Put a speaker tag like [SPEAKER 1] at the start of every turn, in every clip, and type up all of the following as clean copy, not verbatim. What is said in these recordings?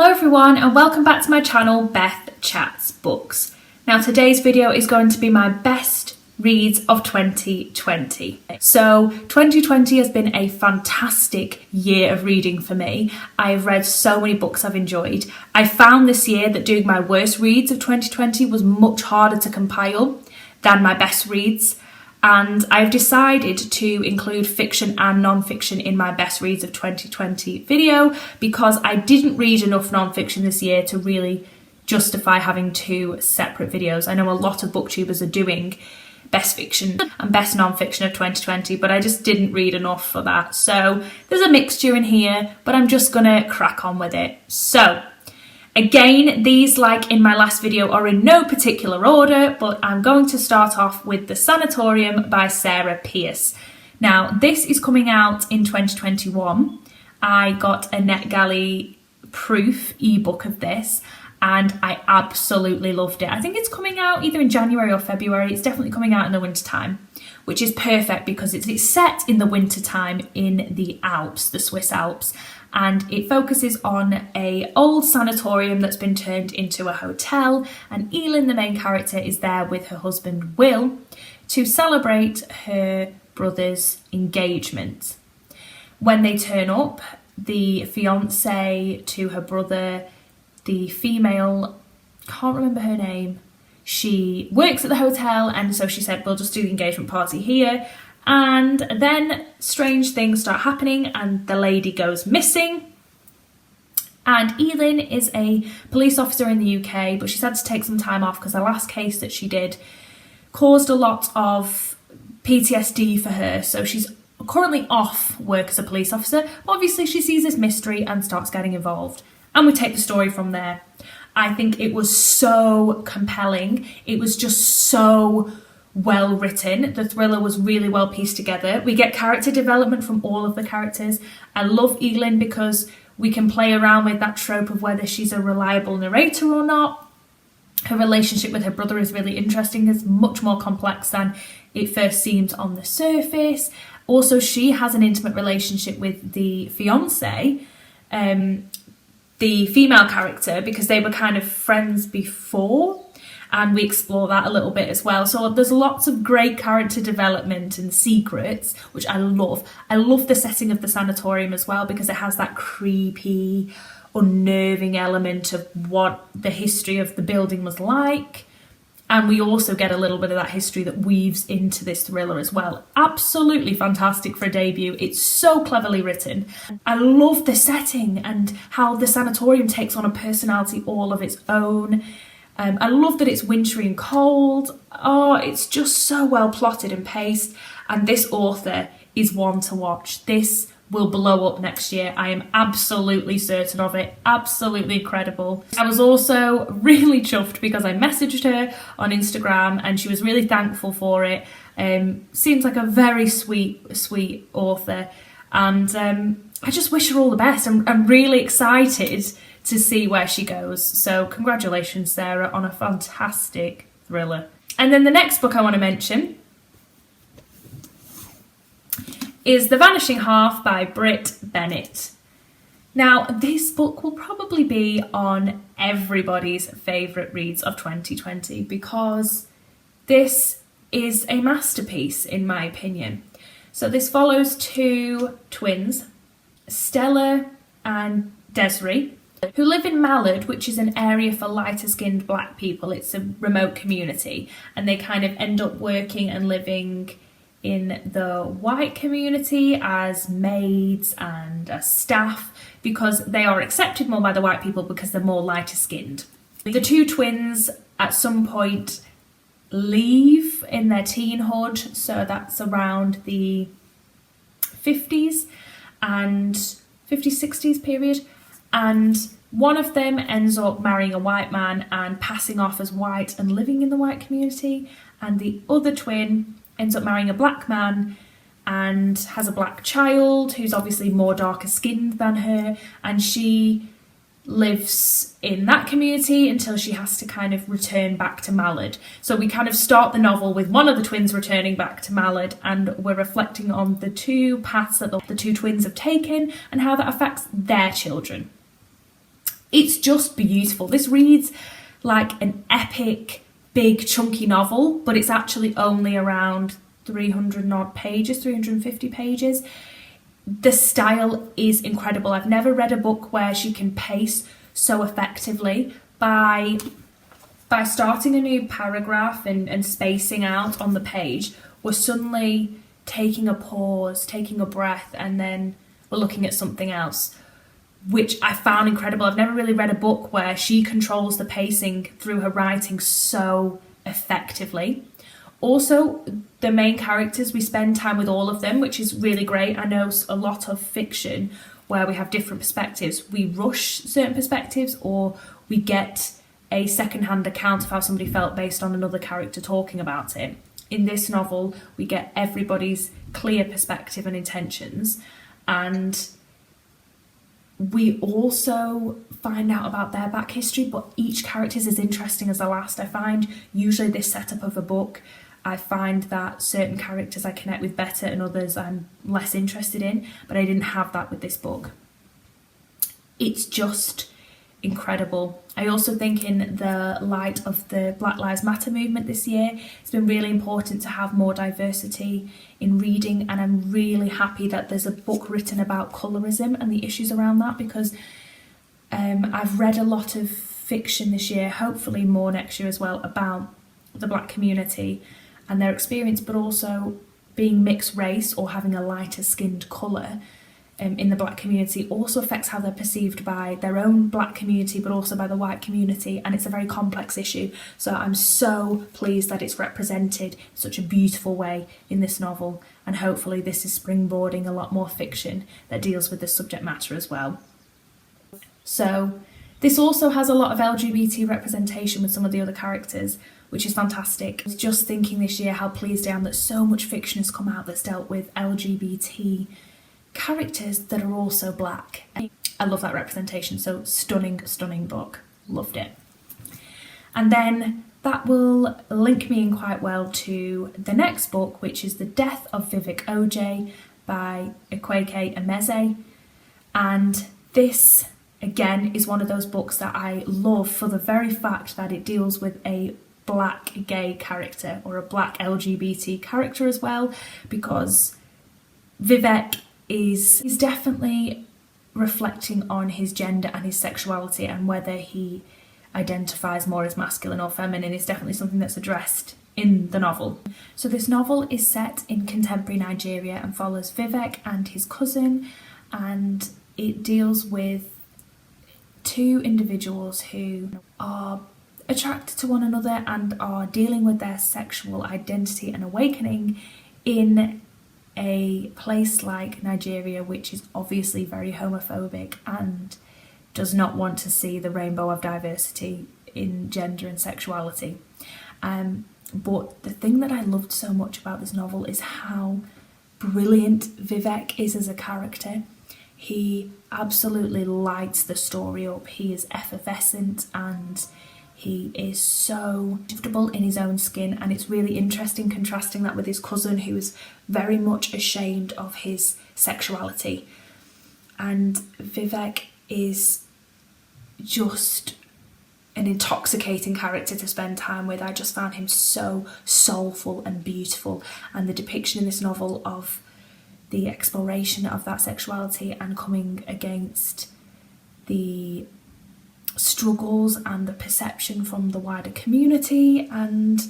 [SPEAKER 1] Hello everyone and welcome back to my channel Beth Chats Books. Now today's video is going to be my best reads of 2020. So 2020 has been a fantastic year of reading for me. I've read so many books I've enjoyed. I found this year that doing my worst reads of 2020 was much harder to compile than my best reads. And I've decided to include fiction and non-fiction in my best reads of 2020 video because I didn't read enough non-fiction this year to really justify having two separate videos. I know a lot of booktubers are doing best fiction and best non-fiction of 2020, but I just didn't read enough for that. So there's a mixture in here, but I'm just gonna crack on with it. So again, these, like in my last video, are in no particular order, but I'm going to start off with The Sanatorium by Sarah Pearse. Now, this is coming out in 2021. I got a NetGalley proof ebook of this, and I absolutely loved it. I think it's coming out either in January or February. It's definitely coming out in the winter time, which is perfect because it's set in the winter time in the Alps, the Swiss Alps. And it focuses on an old sanatorium that's been turned into a hotel, and Elin, the main character, is there with her husband Will to celebrate her brother's engagement. When they turn up, the fiance to her brother, the female, can't remember her name, she works at the hotel, and so she said, we'll just do the engagement party here. And then strange things start happening and the lady goes missing. And Elin is a police officer in the UK, but she's had to take some time off because the last case that she did caused a lot of PTSD for her. So she's currently off work as a police officer. Obviously she sees this mystery and starts getting involved. And we take the story from there. I think it was so compelling. It was just so well written. The thriller was really well pieced together. We get character development from all of the characters. I love Elin because we can play around with that trope of whether she's a reliable narrator or not. Her relationship with her brother is really interesting. It's much more complex than it first seems on the surface. Also, she has an intimate relationship with the fiance, the female character, because they were kind of friends before. And we explore that a little bit as well. So there's lots of great character development and secrets, which I love. I love the setting of the sanatorium as well because it has that creepy, unnerving element of what the history of the building was like. And we also get a little bit of that history that weaves into this thriller as well. Absolutely fantastic for a debut. It's so cleverly written. I love the setting and how the sanatorium takes on a personality all of its own. I love that it's wintry and cold. Oh, it's just so well plotted and paced. And this author is one to watch. This will blow up next year. I am absolutely certain of it. Absolutely incredible. I was also really chuffed because I messaged her on Instagram and she was really thankful for it. Seems like a very sweet author. And I just wish her all the best. I'm really excited to see where she goes. So congratulations, Sarah, on a fantastic thriller. And then the next book I want to mention is The Vanishing Half by Brit Bennett. Now, this book will probably be on everybody's favourite reads of 2020 because this is a masterpiece, in my opinion. So this follows two twins, Stella and Desiree, who live in Mallard, which is an area for lighter-skinned black people. It's a remote community, and they kind of end up working and living in the white community as maids and as staff because they are accepted more by the white people because they're more lighter-skinned. The two twins at some point leave in their teenhood, so that's around the 50s and 50s, 60s period. And one of them ends up marrying a white man and passing off as white and living in the white community. And the other twin ends up marrying a black man and has a black child who's obviously more darker skinned than her. And she lives in that community until she has to kind of return back to Mallard. So we kind of start the novel with one of the twins returning back to Mallard, and we're reflecting on the two paths that the two twins have taken and how that affects their children. It's just beautiful. This reads like an epic, big, chunky novel, but it's actually only around 300 odd pages, 350 pages. The style is incredible. I've never read a book where she can pace so effectively by starting a new paragraph and spacing out on the page. We're suddenly taking a pause, taking a breath, and then we're looking at something else, which I found incredible. I've never really read a book where she controls the pacing through her writing so effectively. Also, the main characters, we spend time with all of them, which is really great. I know a lot of fiction where we have different perspectives. We rush certain perspectives, or we get a second-hand account of how somebody felt based on another character talking about it. In this novel, we get everybody's clear perspective and intentions, and we also find out about their back history, but each character is as interesting as the last. I find usually this setup of a book, I find that certain characters I connect with better and others I'm less interested in, but I didn't have that with this book. It's just incredible. I also think in the light of the Black Lives Matter movement this year, it's been really important to have more diversity in reading, and I'm really happy that there's a book written about colorism and the issues around that, because I've read a lot of fiction this year, hopefully more next year as well, about the black community and their experience, but also being mixed race or having a lighter skinned colour in the black community also affects how they're perceived by their own black community, but also by the white community, and it's a very complex issue. So I'm so pleased that it's represented in such a beautiful way in this novel, and hopefully this is springboarding a lot more fiction that deals with this subject matter as well. So this also has a lot of LGBT representation with some of the other characters, which is fantastic. I was just thinking this year how pleased I am that so much fiction has come out that's dealt with LGBT characters that are also black. I love that representation, so stunning, stunning book. Loved it. And then that will link me in quite well to the next book, which is The Death of Vivek Oj by Ikweke Emeze. And this, again, is one of those books that I love for the very fact that it deals with a black gay character, or a black LGBT character as well, because Vivek is definitely reflecting on his gender and his sexuality, and whether he identifies more as masculine or feminine is definitely something that's addressed in the novel. So this novel is set in contemporary Nigeria and follows Vivek and his cousin, and it deals with two individuals who are attracted to one another and are dealing with their sexual identity and awakening in a place like Nigeria, which is obviously very homophobic and does not want to see the rainbow of diversity in gender and sexuality. But the thing that I loved so much about this novel is how brilliant Vivek is as a character. He absolutely lights the story up. He is effervescent and he is so comfortable in his own skin, and it's really interesting contrasting that with his cousin, who is very much ashamed of his sexuality. And Vivek is just an intoxicating character to spend time with. I just found him so soulful and beautiful, and the depiction in this novel of the exploration of that sexuality and coming against the struggles and the perception from the wider community, and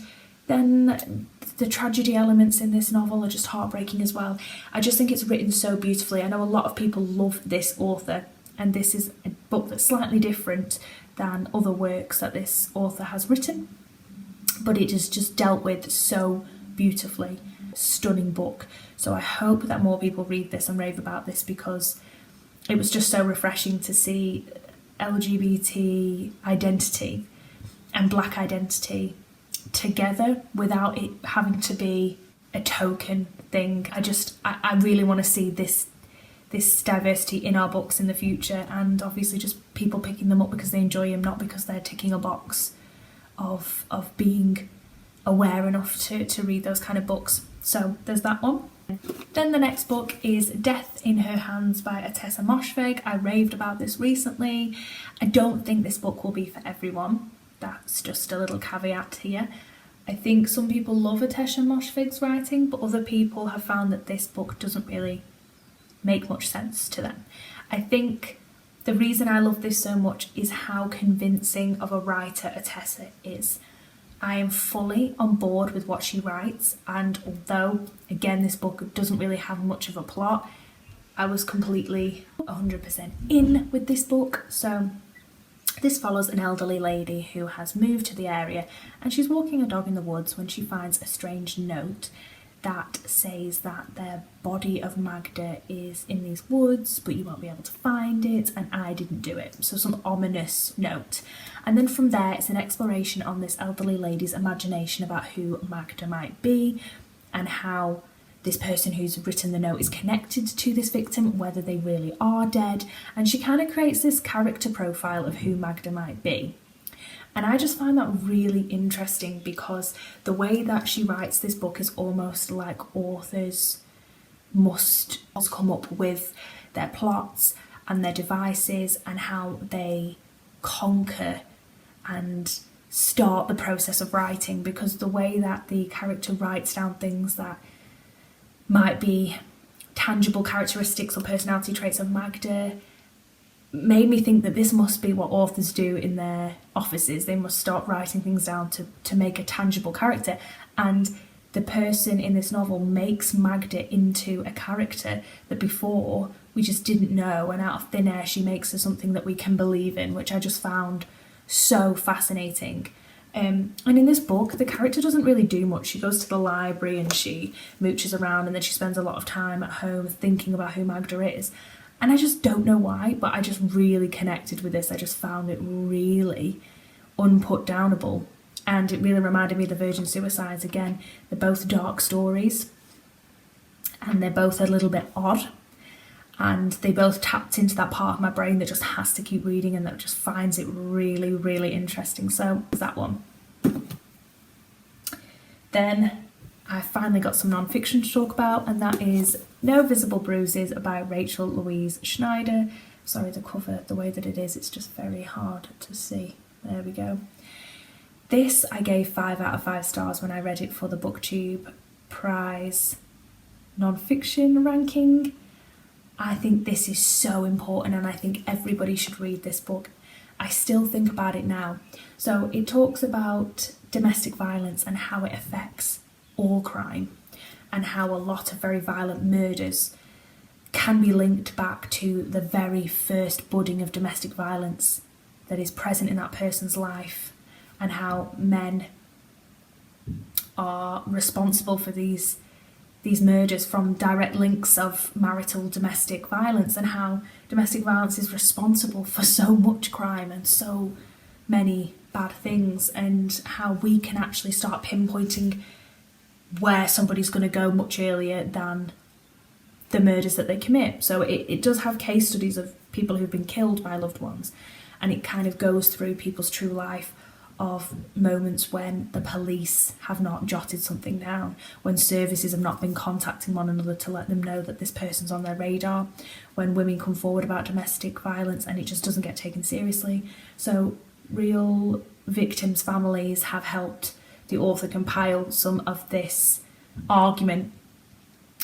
[SPEAKER 1] then the tragedy elements in this novel are just heartbreaking as well. I just think it's written so beautifully. I know a lot of people love this author, and this is a book that's slightly different than other works that this author has written, but it is just dealt with so beautifully. Stunning book. So I hope that more people read this and rave about this, because it was just so refreshing to see LGBT identity and black identity together without it having to be a token thing. I really want to see this diversity in our books in the future, and obviously just people picking them up because they enjoy them, not because they're ticking a box of being aware enough to read those kind of books. So there's that one. Then the next book is Death in Her Hands by Tessa Moshfegh. I raved about this recently. I don't think this book will be for everyone. That's just a little caveat here. I think some people love Tessa Moshfegh's writing, but other people have found that this book doesn't really make much sense to them. I think the reason I love this so much is how convincing of a writer Tessa is. I am fully on board with what she writes, and although, again, this book doesn't really have much of a plot, I was completely 100% in with this book. So this follows an elderly lady who has moved to the area, and she's walking a dog in the woods when she finds a strange note that says that their body of Magda is in these woods, but you won't be able to find it, and I didn't do it. So some ominous note. And then from there, it's an exploration on this elderly lady's imagination about who Magda might be, and how this person who's written the note is connected to this victim, whether they really are dead. And she kind of creates this character profile of who Magda might be. And I just find that really interesting, because the way that she writes this book is almost like authors must come up with their plots and their devices and how they conquer and start the process of writing, because the way that the character writes down things that might be tangible characteristics or personality traits of Magda made me think that this must be what authors do in their offices. They must start writing things down to make a tangible character, and the person in this novel makes Magda into a character that before we just didn't know, and out of thin air she makes her something that we can believe in, which I just found so fascinating. And in this book, the character doesn't really do much. She goes to the library and she mooches around, and then she spends a lot of time at home thinking about who Magda is. And I just don't know why, but I just really connected with this. I just found it really unputdownable. And it really reminded me of the Virgin Suicides again. They're both dark stories, and they're both a little bit odd. And they both tapped into that part of my brain that just has to keep reading and that just finds it really, really interesting. So that one. Then I finally got some non-fiction to talk about, and that is No Visible Bruises by Rachel Louise Schneider. Sorry, the cover, the way that it is, it's just very hard to see. There we go. This I gave 5 out of 5 stars when I read it for the BookTube Prize non-fiction ranking. I think this is so important, and I think everybody should read this book. I still think about it now. So it talks about domestic violence and how it affects all crime, and how a lot of very violent murders can be linked back to the very first budding of domestic violence that is present in that person's life, and how men are responsible for these murders from direct links of marital domestic violence, and how domestic violence is responsible for so much crime and so many bad things, and how we can actually start pinpointing where somebody's going to go much earlier than the murders that they commit. So it does have case studies of people who've been killed by loved ones, and it kind of goes through people's true life of moments when the police have not jotted something down, when services have not been contacting one another to let them know that this person's on their radar, when women come forward about domestic violence and it just doesn't get taken seriously. So real victims' families have helped the author compile some of this argument,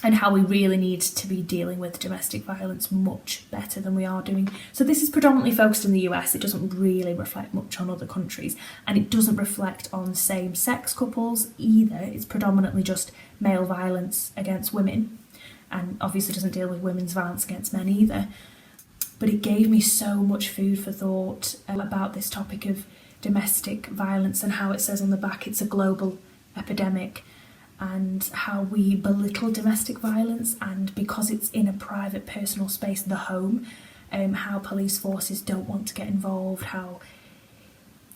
[SPEAKER 1] and how we really need to be dealing with domestic violence much better than we are doing. So this is predominantly focused in the US. It doesn't really reflect much on other countries, and it doesn't reflect on same-sex couples either. It's predominantly just male violence against women, and obviously doesn't deal with women's violence against men either. But it gave me so much food for thought about this topic of domestic violence, and how it says on the back it's a global epidemic, and how we belittle domestic violence, and because it's in a private personal space, the home, how police forces don't want to get involved, how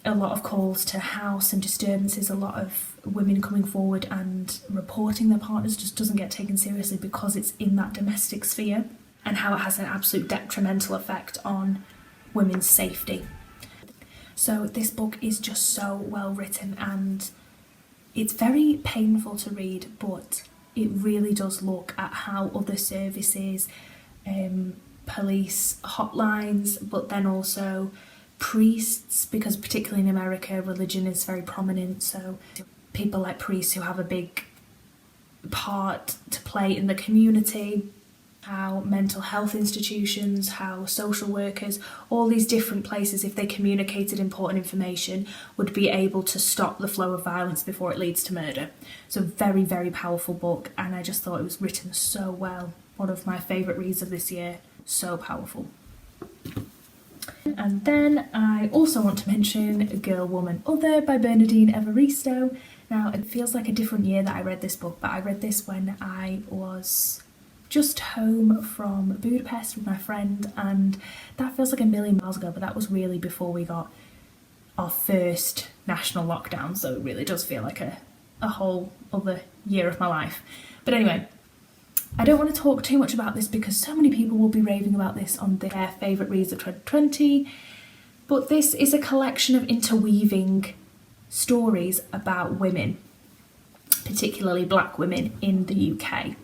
[SPEAKER 1] a lot of calls to house and disturbances, a lot of women coming forward and reporting their partners just doesn't get taken seriously because it's in that domestic sphere, and how it has an absolute detrimental effect on women's safety. So this book is just so well written, and it's very painful to read, but it really does look at how other services, police hotlines, but then also priests, because particularly in America religion is very prominent, so people like priests who have a big part to play in the community, how mental health institutions, how social workers, all these different places, if they communicated important information, would be able to stop the flow of violence before it leads to murder. So very, very powerful book, and I just thought it was written so well. One of my favourite reads of this year. So powerful. And then I also want to mention Girl, Woman, Other by Bernardine Evaristo. Now, it feels like a different year that I read this book, but I read this when I was just home from Budapest with my friend, and that feels like a million miles ago, but that was really before we got our first national lockdown, so it really does feel like a whole other year of my life. But anyway, I don't want to talk too much about this because so many people will be raving about this on their favourite reads of 2020, but this is a collection of interweaving stories about women, particularly black women in the UK,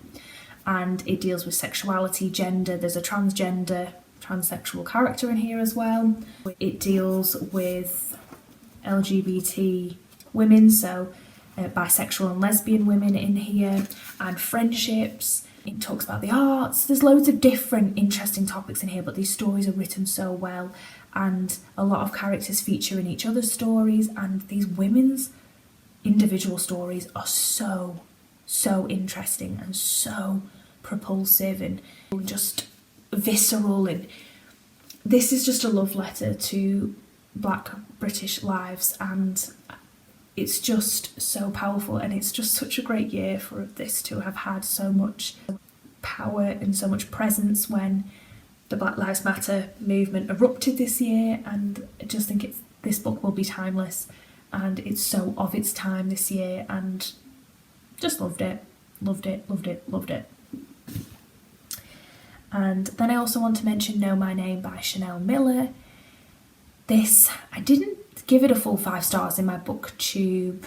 [SPEAKER 1] and it deals with sexuality, gender. There's a transgender, transsexual character in here as well. It deals with LGBT women, so bisexual and lesbian women in here, and friendships. It talks about the arts. There's loads of different interesting topics in here, but these stories are written so well, and a lot of characters feature in each other's stories, and these women's individual stories are so interesting and so propulsive and just visceral, and this is just a love letter to black British lives, and it's just so powerful, and it's just such a great year for this to have had so much power and so much presence when the Black Lives Matter movement erupted this year. And I just think this book will be timeless, and it's so of its time this year, and just loved it. And then I also want to mention Know My Name by Chanel Miller. This, I didn't give it a full 5 stars in my BookTube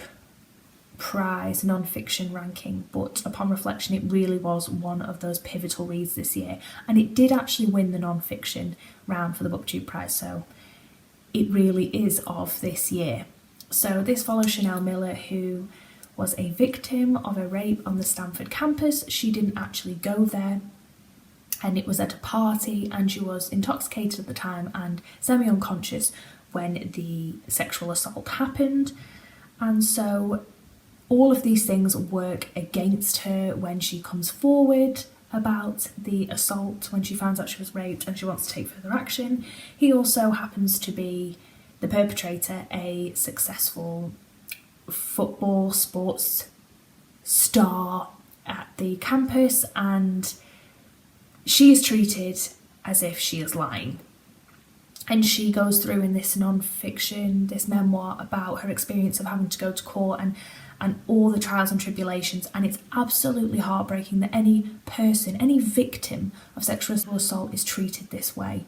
[SPEAKER 1] prize non-fiction ranking, but upon reflection it really was one of those pivotal reads this year, and it did actually win the non-fiction round for the BookTube prize, so it really is of this year. So this follows Chanel Miller, who was a victim of a rape on the Stanford campus. She didn't actually go there, and it was at a party, and she was intoxicated at the time and semi-unconscious when the sexual assault happened. And so all of these things work against her when she comes forward about the assault, when she finds out she was raped and she wants to take further action. He also happens to be the perpetrator, a successful football sports star at the campus, and she is treated as if she is lying. And she goes through in this non-fiction, this memoir, about her experience of having to go to court and all the trials and tribulations, and it's absolutely heartbreaking that any person, any victim of sexual assault is treated this way.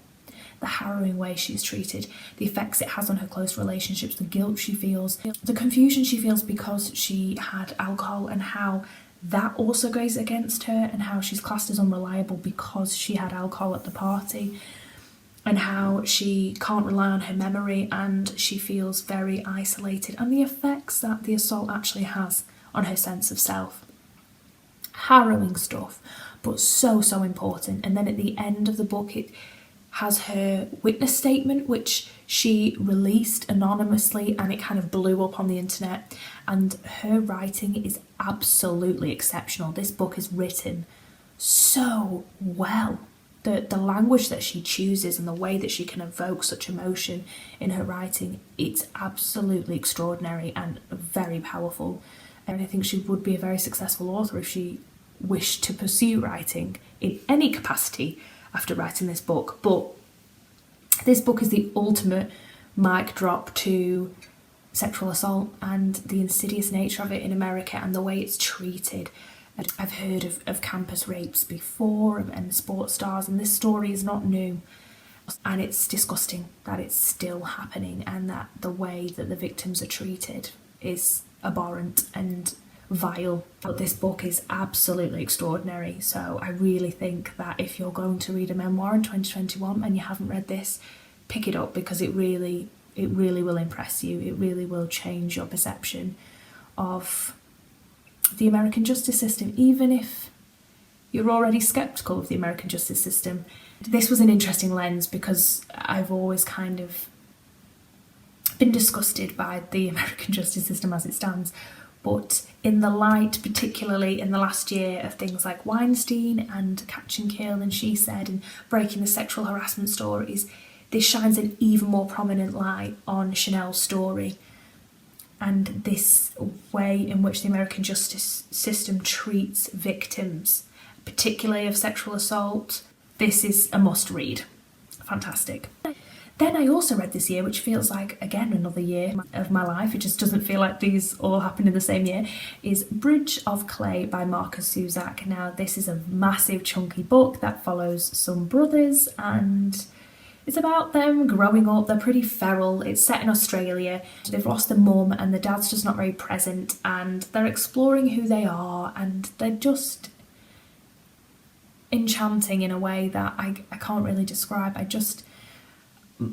[SPEAKER 1] The harrowing way she's treated, the effects it has on her close relationships, the guilt she feels, the confusion she feels because she had alcohol, and how that also goes against her, and how she's classed as unreliable because she had alcohol at the party, and how she can't rely on her memory and she feels very isolated, and the effects that the assault actually has on her sense of self. Harrowing stuff, but so important. And then at the end of the book it has her witness statement, which she released anonymously, and it kind of blew up on the internet, and her writing is absolutely exceptional. This book is written so well. The language that she chooses and the way that she can evoke such emotion in her writing, it's absolutely extraordinary and very powerful. And I think she would be a very successful author if she wished to pursue writing in any capacity after writing this book. But this book is the ultimate mic drop to sexual assault and the insidious nature of it in America and the way it's treated. I've heard of campus rapes before and sports stars, and this story is not new, and it's disgusting that it's still happening and that the way that the victims are treated is abhorrent and vile. But this book is absolutely extraordinary, so I really think that if you're going to read a memoir in 2021 and you haven't read this, pick it up, because it really will impress you. It really will change your perception of the American justice system, even if you're already sceptical of the American justice system. This was an interesting lens because I've always kind of been disgusted by the American justice system as it stands, but in the light, particularly in the last year, of things like Weinstein and Catch and Kill and She Said and breaking the sexual harassment stories, this shines an even more prominent light on Chanel's story and this way in which the American justice system treats victims, particularly of sexual assault. This is a must read. Fantastic. Then I also read this year, which feels like, again, another year of my life, it just doesn't feel like these all happened in the same year, is Bridge of Clay by Marcus Zusak. Now, this is a massive chunky book that follows some brothers, and it's about them growing up. They're pretty feral. It's set in Australia. They've lost their mum and the dad's just not very present, and they're exploring who they are, and they're just enchanting in a way that I can't really describe.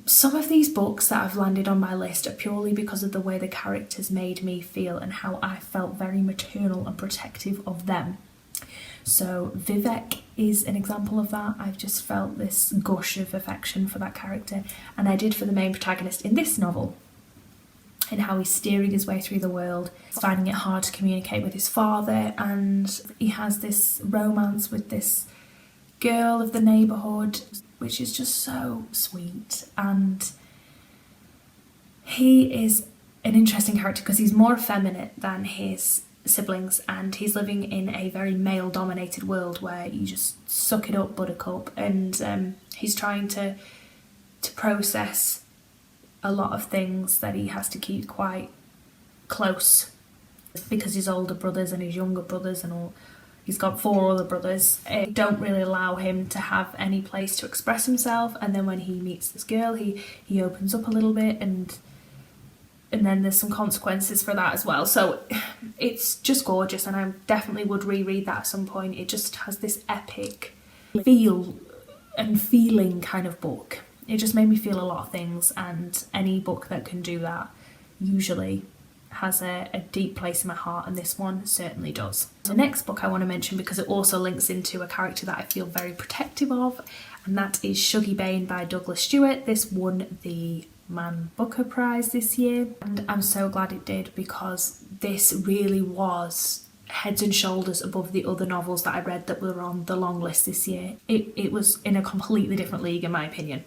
[SPEAKER 1] Some of these books that have landed on my list are purely because of the way the characters made me feel and how I felt very maternal and protective of them. So Vivek is an example of that. I've just felt this gush of affection for that character, and I did for the main protagonist in this novel, and how he's steering his way through the world, finding it hard to communicate with his father, and he has this romance with this girl of the neighbourhood, which is just so sweet. And he is an interesting character because he's more effeminate than his siblings, and he's living in a very male dominated world where you just suck it up, buttercup, and he's trying to process a lot of things that he has to keep quite close because his older brothers and his younger brothers and all, he's got 4 other brothers, don't really allow him to have any place to express himself. And then when he meets this girl, he opens up a little bit, and then there's some consequences for that as well. So it's just gorgeous, and I definitely would reread that at some point. It just has this epic feel and feeling kind of book. It just made me feel a lot of things, and any book that can do that usually has a deep place in my heart, and this one certainly does. The next book I want to mention, because it also links into a character that I feel very protective of, and that is Shuggie Bane by Douglas Stewart. This won the Man Booker Prize this year, and I'm so glad it did, because this really was heads and shoulders above the other novels that I read that were on the long list this year. It was in a completely different league, in my opinion.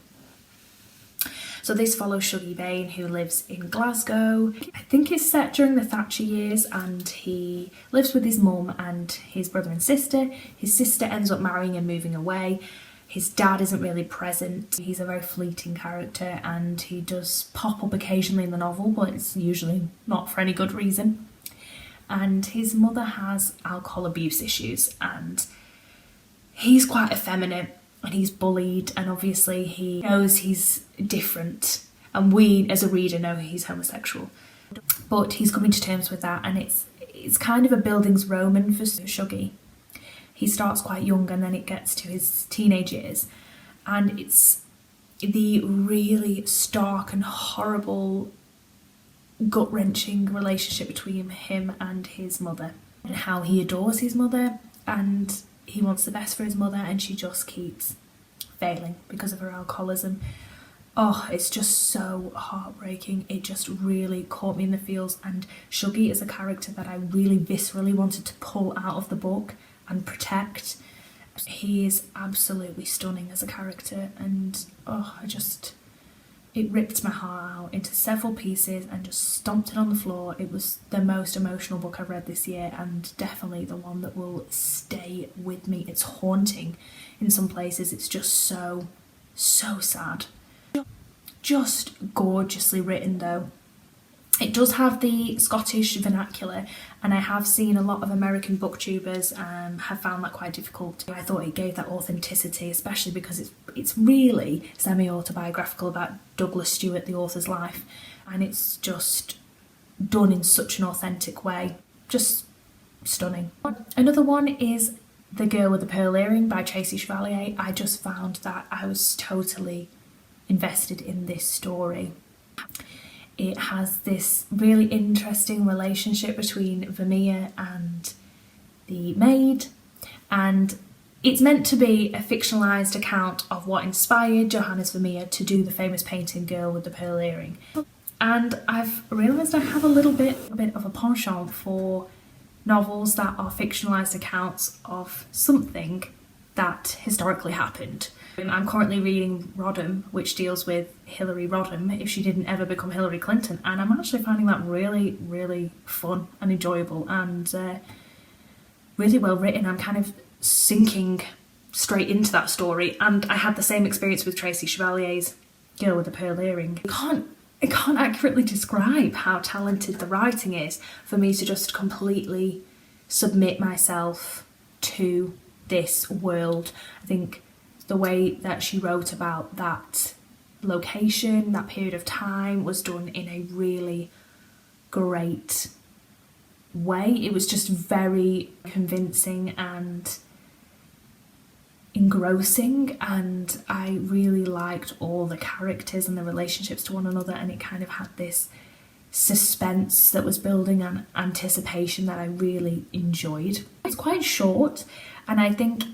[SPEAKER 1] So this follows Shuggie Bane, who lives in Glasgow. I think it's set during the Thatcher years, and he lives with his mum and his brother and sister. His sister ends up marrying and moving away. His dad isn't really present. He's a very fleeting character, and he does pop up occasionally in the novel, but it's usually not for any good reason. And his mother has alcohol abuse issues, and he's quite effeminate, and he's bullied, and obviously he knows he's different, and we as a reader know he's homosexual, but he's coming to terms with that, and it's kind of a Bildungsroman for Shuggie. He starts quite young, and then it gets to his teenage years, and it's the really stark and horrible, gut-wrenching relationship between him and his mother, and how he adores his mother, and he wants the best for his mother, and she just keeps failing because of her alcoholism. Oh, it's just so heartbreaking. It just really caught me in the feels, and Shuggie is a character that I really viscerally wanted to pull out of the book and protect. He is absolutely stunning as a character, and it ripped my heart out into several pieces and just stomped it on the floor. It was the most emotional book I've read this year, and definitely the one that will stay with me. It's haunting in some places. It's just so sad. Just gorgeously written though. It does have the Scottish vernacular, and I have seen a lot of American booktubers have found that quite difficult. I thought it gave that authenticity, especially because it's really semi-autobiographical about Douglas Stewart, the author's life, and it's just done in such an authentic way. Just stunning. Another one is The Girl with the Pearl Earring by Tracy Chevalier. I just found that I was totally invested in this story. It has this really interesting relationship between Vermeer and the maid, and it's meant to be a fictionalised account of what inspired Johannes Vermeer to do the famous painting Girl with the Pearl Earring. And I've realised I have a bit of a penchant for novels that are fictionalised accounts of something that historically happened. I'm currently reading Rodham, which deals with Hillary Rodham, if she didn't ever become Hillary Clinton, and I'm actually finding that really, really fun and enjoyable and really well written. I'm kind of sinking straight into that story, and I had the same experience with Tracy Chevalier's Girl with the Pearl Earring. I can't accurately describe how talented the writing is for me to just completely submit myself to this world. I think the way that she wrote about that location, that period of time, was done in a really great way. It was just very convincing and engrossing, and I really liked all the characters and the relationships to one another, and it kind of had this suspense that was building and anticipation that I really enjoyed. It's quite short, and I think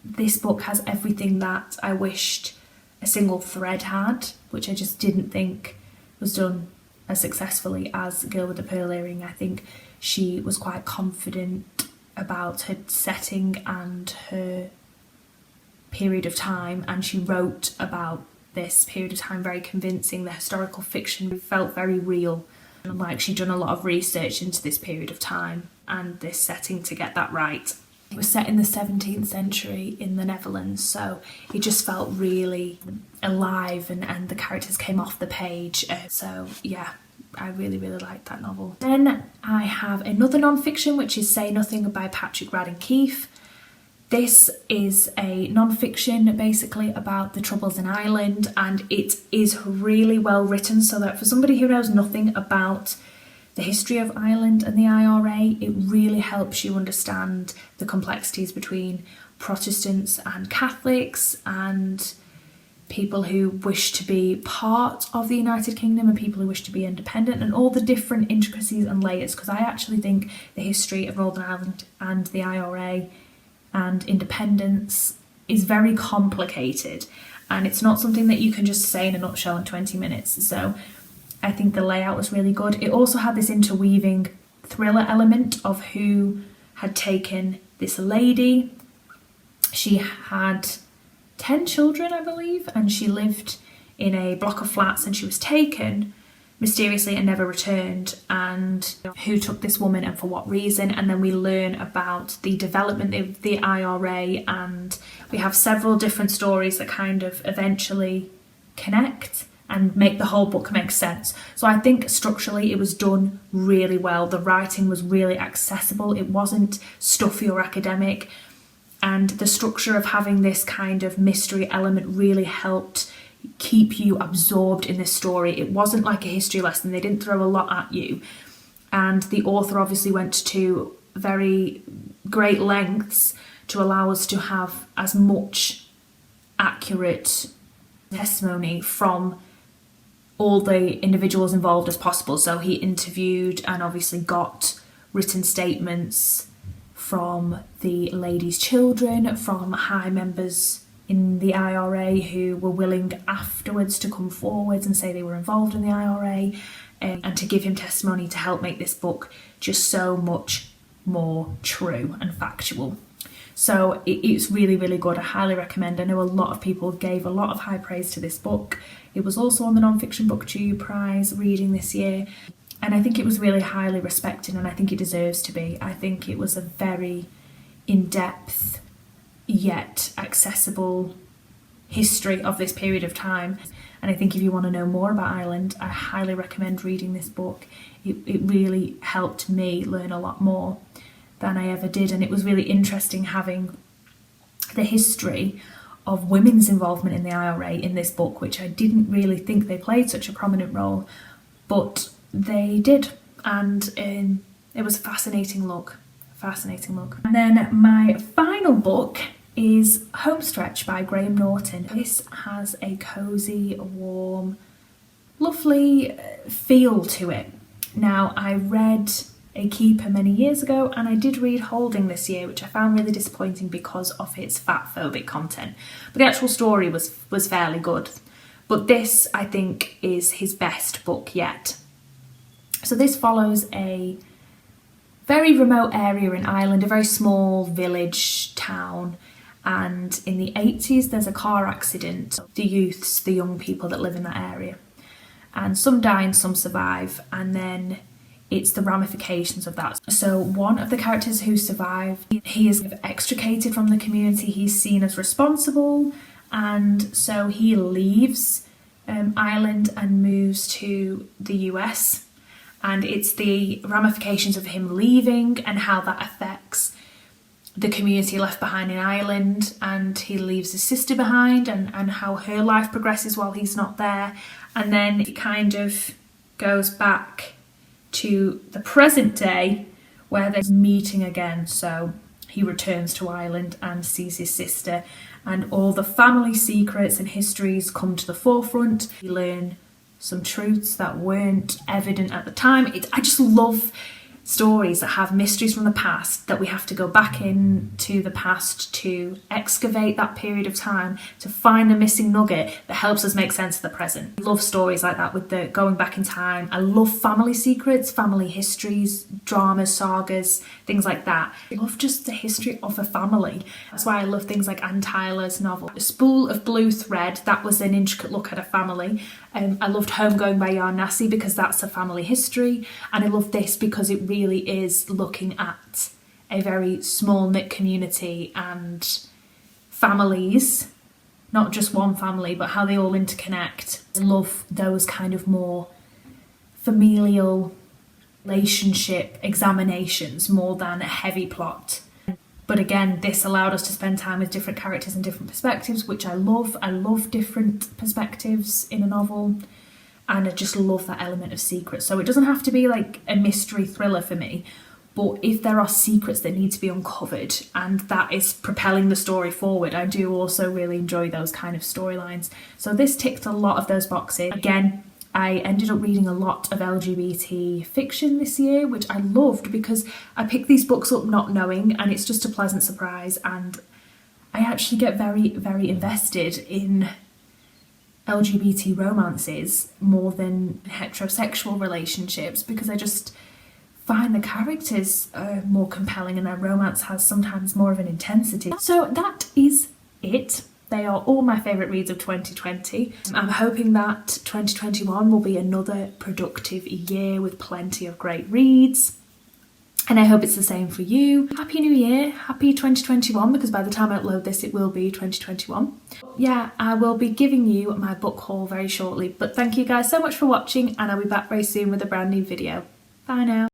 [SPEAKER 1] this book has everything that I wished a single thread had, which I just didn't think was done as successfully as Girl with the Pearl Earring. I think she was quite confident about her setting and her period of time, and she wrote about this period of time very convincing. The historical fiction felt very real, and like she'd done a lot of research into this period of time and this setting to get that right. It was set in the 17th century in the Netherlands, so it just felt really alive, and the characters came off the page. So yeah, I really, really liked that novel. Then I have another non-fiction, which is Say Nothing by Patrick Radden Keefe. This is a non-fiction basically about the Troubles in Ireland, and it is really well written, so that for somebody who knows nothing about the history of Ireland and the IRA, it really helps you understand the complexities between Protestants and Catholics, and people who wish to be part of the United Kingdom and people who wish to be independent, and all the different intricacies and layers, because I actually think the history of Northern Ireland and the IRA and independence is very complicated, and it's not something that you can just say in a nutshell in 20 minutes. So I think the layout was really good. It also had this interweaving thriller element of who had taken this lady. She had 10 children, I believe, and she lived in a block of flats, and she was taken mysteriously and never returned, and who took this woman and for what reason. And then we learn about the development of the IRA, and we have several different stories that kind of eventually connect and make the whole book make sense. So I think structurally it was done really well. The writing was really accessible. It wasn't stuffy or academic, and the structure of having this kind of mystery element really helped keep you absorbed in this story. It wasn't like a history lesson. They didn't throw a lot at you, and the author obviously went to very great lengths to allow us to have as much accurate testimony from all the individuals involved as possible. So he interviewed and obviously got written statements from the lady's children, from high members in the IRA who were willing afterwards to come forwards and say they were involved in the IRA, and to give him testimony to help make this book just so much more true and factual. So it's really, really good. I highly recommend. I know a lot of people gave a lot of high praise to this book. It was also on the Non-Fiction BookTube Prize reading this year, and I think it was really highly respected, and I think it deserves to be. I think it was a very in-depth yet accessible history of this period of time, and I think if you want to know more about Ireland, I highly recommend reading this book. It really helped me learn a lot more than I ever did, and it was really interesting having the history of women's involvement in the IRA in this book, which I didn't really think they played such a prominent role, but they did, and it was a fascinating look fascinating look. And then my final book is Homestretch by Graham Norton. This has a cosy, warm, lovely feel to it. Now, I read A Keeper many years ago, and I did read Holding this year, which I found really disappointing because of its fat-phobic content. But the actual story was fairly good. But this, I think, is his best book yet. So this follows a very remote area in Ireland, a very small village town, and in the 80s there's a car accident. The youths, the young people that live in that area, and some die and some survive, and then it's the ramifications of that. So one of the characters who survived, he is extricated from the community, he's seen as responsible, and so he leaves Ireland and moves to the US, and it's the ramifications of him leaving and how that affects the community left behind in Ireland, and he leaves his sister behind, and how her life progresses while he's not there. And then it kind of goes back to the present day where they're meeting again. So he returns to Ireland and sees his sister, and all the family secrets and histories come to the forefront. You learn some truths that weren't evident at the time. I just love stories that have mysteries from the past that we have to go back into the past to excavate that period of time to find the missing nugget that helps us make sense of the present. I love stories like that with the going back in time. I love family secrets, family histories, dramas, sagas, things like that. I love just the history of a family. That's why I love things like Anne Tyler's novel. A Spool of Blue Thread, that was an intricate look at a family. I loved Homegoing by Yarn Nassie because that's a family history, and I love this because it really is looking at a very small knit community and families, not just one family, but how they all interconnect. I love those kind of more familial relationship examinations more than a heavy plot. But again, this allowed us to spend time with different characters and different perspectives, which I love. I love different perspectives in a novel, and I just love that element of secret. So it doesn't have to be like a mystery thriller for me, but if there are secrets that need to be uncovered and that is propelling the story forward, I do also really enjoy those kind of storylines. So this ticked a lot of those boxes. Again, I ended up reading a lot of LGBT fiction this year, which I loved because I picked these books up not knowing, and it's just a pleasant surprise, and I actually get very, very invested in LGBT romances more than heterosexual relationships because I just find the characters more compelling and their romance has sometimes more of an intensity. So that is it. They are all my favourite reads of 2020. I'm hoping that 2021 will be another productive year with plenty of great reads. And I hope it's the same for you. Happy New Year, happy 2021, because by the time I upload this it will be 2021. Yeah, I will be giving you my book haul very shortly. But thank you guys so much for watching, and I'll be back very soon with a brand new video. Bye now.